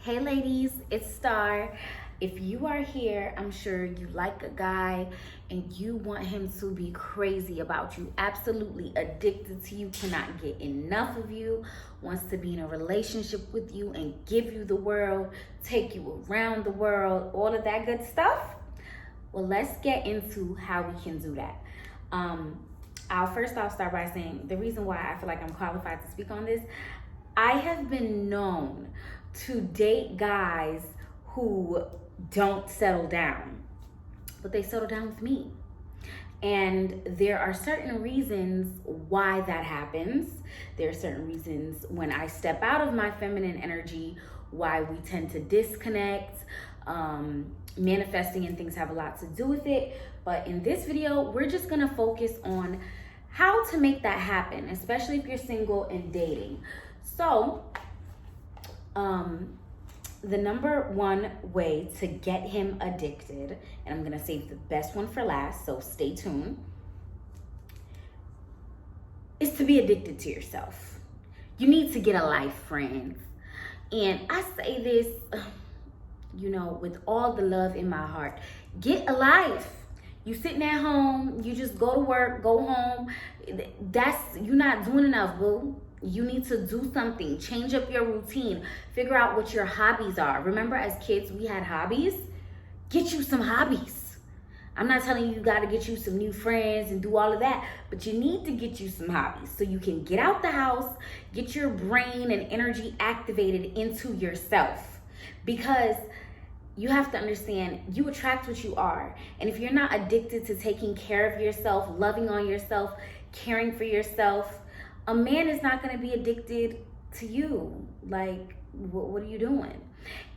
Hey ladies, it's Star. If you are here, I'm sure you like a guy and you want him to be crazy about you, absolutely addicted to you, cannot get enough of you, wants to be in a relationship with you and give you the world, take you around the world, all of that good stuff. Well, let's get into how we can do that. I'll start by saying the reason why I feel like I'm qualified to speak on this. I have been known to date guys who don't settle down, but they settle down with me. And there are certain reasons why that happens. There are certain reasons when I step out of my feminine energy, why we tend to disconnect. Manifesting and things have a lot to do with it. But in this video, we're just gonna focus on how to make that happen, especially if you're single and dating. So, the number one way to get him addicted, and I'm gonna save the best one for last, so stay tuned, is to be addicted to yourself. You need to get a life, friends. And I say this, with all the love in my heart. Get a life. You sitting at home, you just go to work, go home. You're not doing enough, boo. You need to do something. Change up your routine. Figure out what your hobbies are. Remember, as kids, we had hobbies? Get you some hobbies. I'm not telling you got to get you some new friends and do all of that, but you need to get you some hobbies so you can get out the house, get your brain and energy activated into yourself. Because you have to understand, you attract what you are. And if you're not addicted to taking care of yourself, loving on yourself, caring for yourself, a man is not going to be addicted to you. Like, what are you doing?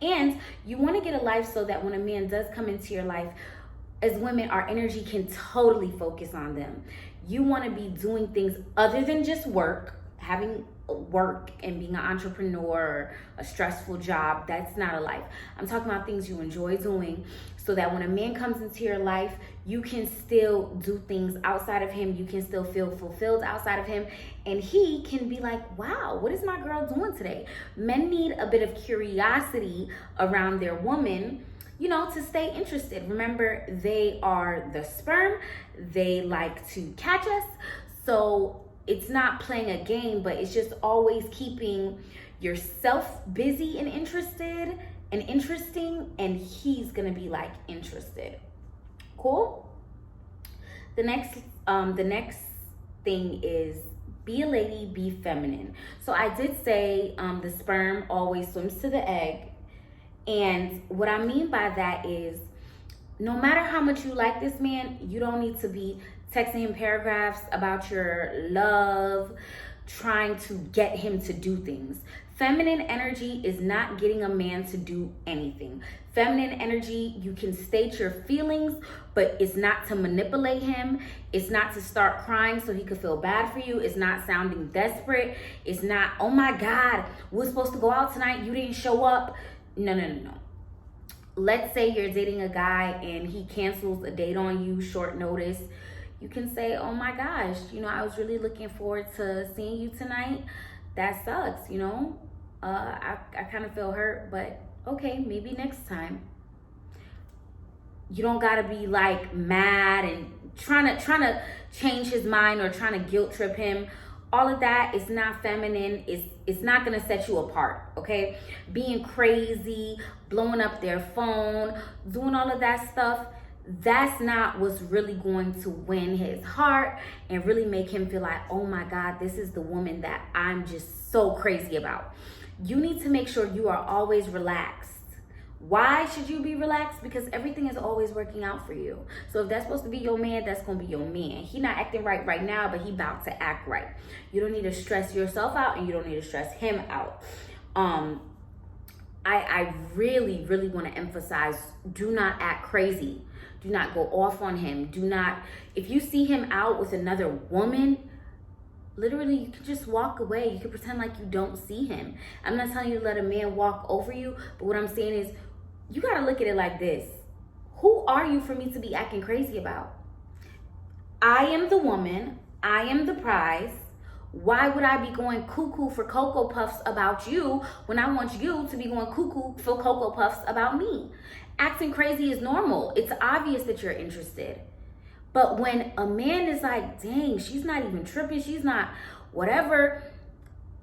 And you want to get a life so that when a man does come into your life, as women, our energy can totally focus on them. You want to be doing things other than just work, having work and being an entrepreneur or a stressful job. That's not a life. I'm talking about things you enjoy doing so that when a man comes into your life, you can still do things outside of him. You can still feel fulfilled outside of him. And he can be like, wow, what is my girl doing today? Men need a bit of curiosity around their woman, to stay interested. Remember, they are the sperm. They like to catch us. So it's not playing a game, but it's just always keeping yourself busy and interested and interesting, and he's gonna be like interested. Cool? The next thing is be a lady, be feminine. So I did say the sperm always swims to the egg. And what I mean by that is no matter how much you like this man, you don't need to be texting him paragraphs about your love, trying to get him to do things. Feminine energy is not getting a man to do anything. Feminine energy, you can state your feelings, but it's not to manipulate him. It's not to start crying so he could feel bad for you. It's not sounding desperate. It's not, oh my God, we're supposed to go out tonight. You didn't show up. No. Let's say you're dating a guy and he cancels a date on you short notice. You can say, oh my gosh, I was really looking forward to seeing you tonight. That sucks, I kind of feel hurt, but okay, maybe next time. You don't gotta be like mad and trying to change his mind or trying to guilt trip him. All of that is not feminine. It's not gonna set you apart, okay? Being crazy, blowing up their phone, doing all of that stuff, that's not what's really going to win his heart and really make him feel like, oh my God, this is the woman that I'm just so crazy about. You need to make sure you are always relaxed. Why should you be relaxed? Because everything is always working out for you. So if that's supposed to be your man, that's going to be your man. He not acting right now, but he about to act right. You don't need to stress yourself out and you don't need to stress him out. I really, really want to emphasize, do not act crazy. Do not go off on him. If you see him out with another woman, literally, you can just walk away. You can pretend like you don't see him. I'm not telling you to let a man walk over you, but what I'm saying is, you got to look at it like this. Who are you for me to be acting crazy about? I am the woman. I am the prize. Why would I be going cuckoo for Cocoa Puffs about you when I want you to be going cuckoo for Cocoa Puffs about me? Acting crazy is normal. It's obvious that you're interested. But when a man is like, dang, she's not even tripping, she's not whatever,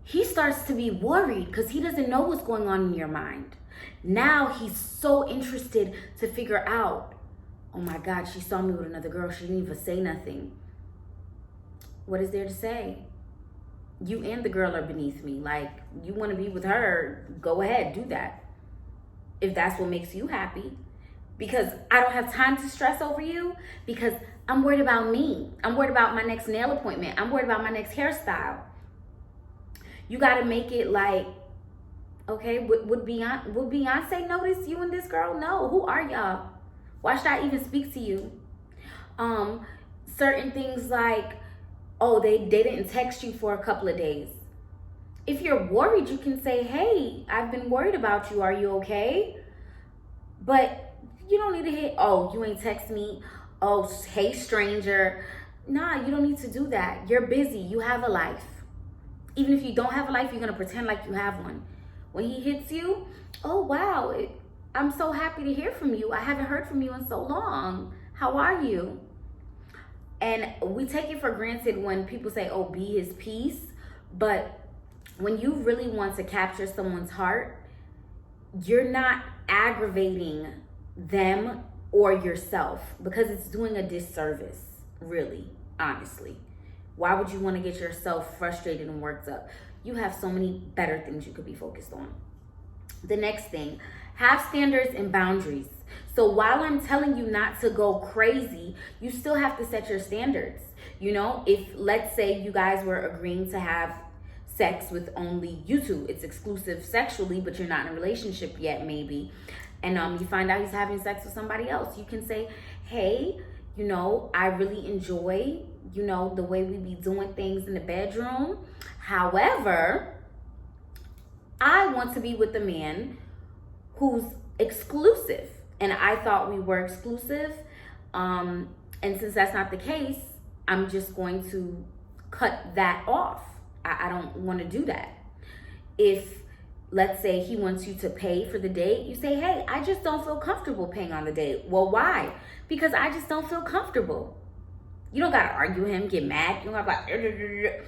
he starts to be worried because he doesn't know what's going on in your mind. Now he's so interested to figure out, oh my God, she saw me with another girl. She didn't even say nothing. What is there to say? You and the girl are beneath me. Like, you want to be with her, go ahead, do that. If that's what makes you happy. Because I don't have time to stress over you, because I'm worried about me. I'm worried about my next nail appointment. I'm worried about my next hairstyle. You got to make it like, okay, would Beyonce notice you and this girl? No. Who are y'all? Why should I even speak to you? Certain things like, oh, they didn't text you for a couple of days. If you're worried, you can say, hey, I've been worried about you. Are you okay? But you don't need to hit, oh, you ain't text me. Oh, hey, stranger. Nah, you don't need to do that. You're busy. You have a life. Even if you don't have a life, you're going to pretend like you have one. When he hits you, oh, wow, I'm so happy to hear from you. I haven't heard from you in so long. How are you? And we take it for granted when people say, oh, be his peace. But when you really want to capture someone's heart, you're not aggravating them or yourself, because it's doing a disservice, really, honestly. Why would you want to get yourself frustrated and worked up? You have so many better things you could be focused on. The next thing, have standards and boundaries. So while I'm telling you not to go crazy, you still have to set your standards. You know, if let's say you guys were agreeing to have sex with only you two, it's exclusive sexually, but you're not in a relationship yet, maybe, and you find out he's having sex with somebody else, you can say, hey, you know, I really enjoy, you know, the way we be doing things in the bedroom. However, I want to be with a man who's exclusive. And I thought we were exclusive. And since that's not the case, I'm just going to cut that off. I don't want to do that. If, let's say, he wants you to pay for the date, you say, hey, I just don't feel comfortable paying on the date. Well, why? Because I just don't feel comfortable. You don't got to argue him, get mad. You don't got to,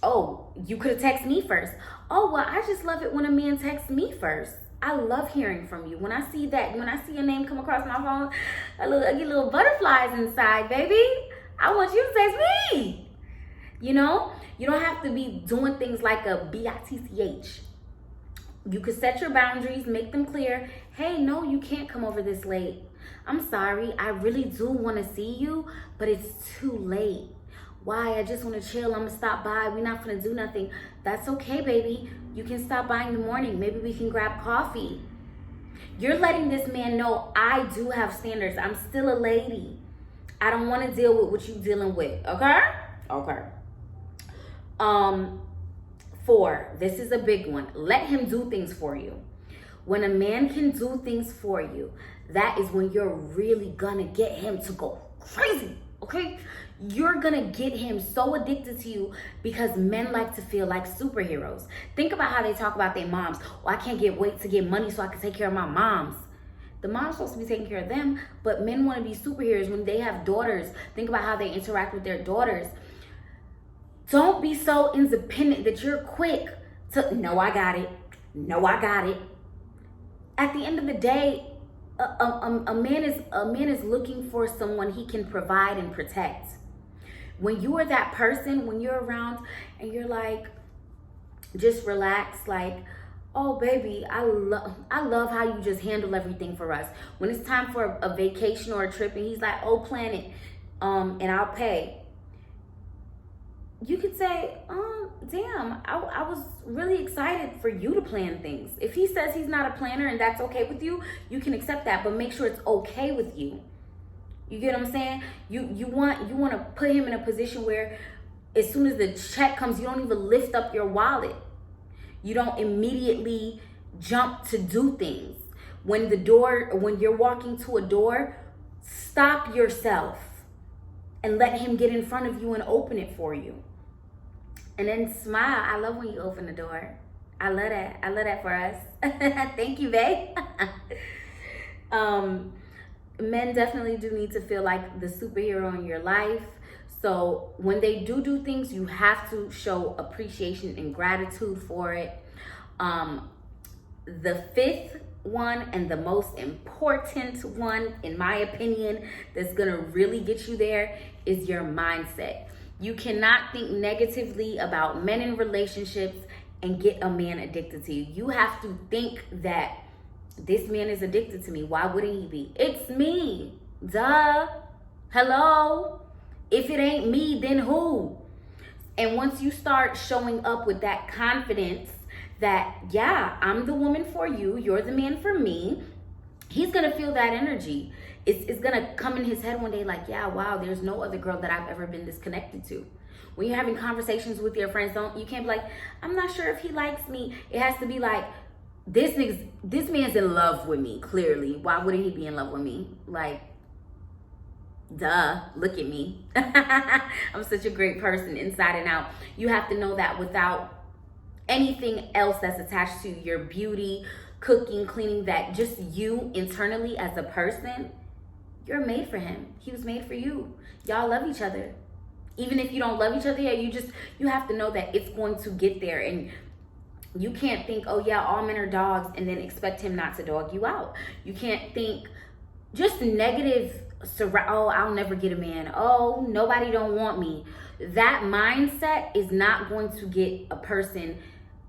oh, you could have texted me first. Oh, well, I just love it when a man texts me first. I love hearing from you. When I see that, when I see your name come across my phone, I get little butterflies inside, baby. I want you to text me. You know, you don't have to be doing things like a bitch. You could set your boundaries, make them clear. Hey, no, you can't come over this late. I'm sorry. I really do want to see you, but it's too late. Why? I just want to chill. I'm going to stop by. We're not going to do nothing. That's okay, baby. You can stop by in the morning. Maybe we can grab coffee. You're letting this man know I do have standards. I'm still a lady. I don't want to deal with what you're dealing with. Okay? Okay. 4, this is a big one. Let him do things for you. When a man can do things for you, that is when you're really going to get him to go crazy. Okay? You're gonna get him so addicted to you because men like to feel like superheroes. Think about how they talk about their moms. Oh, I can't wait to get money so I can take care of my moms. The mom's supposed to be taking care of them, but men want to be superheroes when they have daughters. Think about how they interact with their daughters. Don't be so independent that you're quick to, no, I got it. No, I got it. At the end of the day, a man is looking for someone he can provide and protect. When you are that person, when you're around and you're like, just relax, like, oh baby, I love how you just handle everything for us. When it's time for a vacation or a trip and he's like, oh, plan it, and I'll pay. You could say, damn, I was really excited for you to plan things. If he says he's not a planner and that's okay with you, you can accept that, but make sure it's okay with you. You get what I'm saying? You want to put him in a position where as soon as the check comes, you don't even lift up your wallet. You don't immediately jump to do things. When you're walking to a door, stop yourself and let him get in front of you and open it for you. And then smile. I love when you open the door. I love that. I love that for us. Thank you, babe. Men definitely do need to feel like the superhero in your life. So when they do things, you have to show appreciation and gratitude for it. The fifth one, and the most important one, in my opinion, that's gonna really get you there is your mindset. You cannot think negatively about men in relationships and get a man addicted to you. You have to think that this man is addicted to me. Why wouldn't he be? It's me. Duh. Hello? If it ain't me, then who? And once you start showing up with that confidence that, yeah, I'm the woman for you, you're the man for me, he's gonna feel that energy. It's gonna come in his head one day like, yeah, wow, there's no other girl that I've ever been disconnected to. When you're having conversations with your friends, you can't be like, I'm not sure if he likes me. It has to be like, this man's in love with me, clearly. Why wouldn't he be in love with me? Like, duh, look at me. I'm such a great person inside and out. You have to know that without anything else that's attached to your beauty, cooking, cleaning, that just you internally as a person, you're made for him. He was made for you. Y'all love each other. Even if you don't love each other yet, you have to know that it's going to get there. And you can't think, oh yeah, all men are dogs, and then expect him not to dog you out. You can't think just negative, oh, I'll never get a man. Oh, nobody don't want me. That mindset is not going to get a person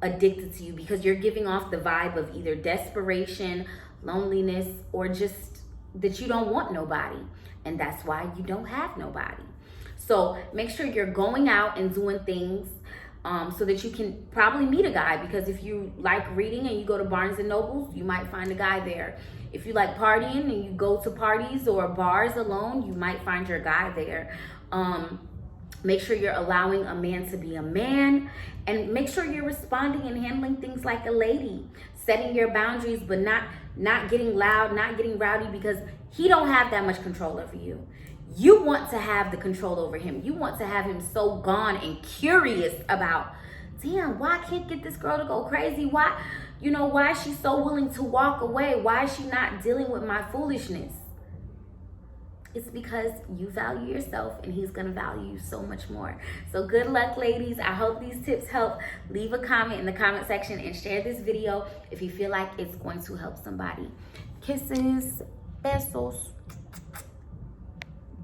addicted to you, because you're giving off the vibe of either desperation, loneliness, or just that you don't want nobody. And that's why you don't have nobody. So make sure you're going out and doing things so that you can probably meet a guy, because if you like reading and you go to Barnes and Nobles, you might find a guy there. If you like partying and you go to parties or bars alone, you might find your guy there. Make sure you're allowing a man to be a man, and make sure you're responding and handling things like a lady, setting your boundaries, but not getting loud, not getting rowdy, because he don't have that much control over you. You want to have the control over him. You want to have him so gone and curious about, damn, why I can't get this girl to go crazy? Why is she so willing to walk away? Why is she not dealing with my foolishness? It's because you value yourself, and he's gonna value you so much more. So good luck, ladies. I hope these tips help. Leave a comment in the comment section and share this video if you feel like it's going to help somebody. Kisses. Besos.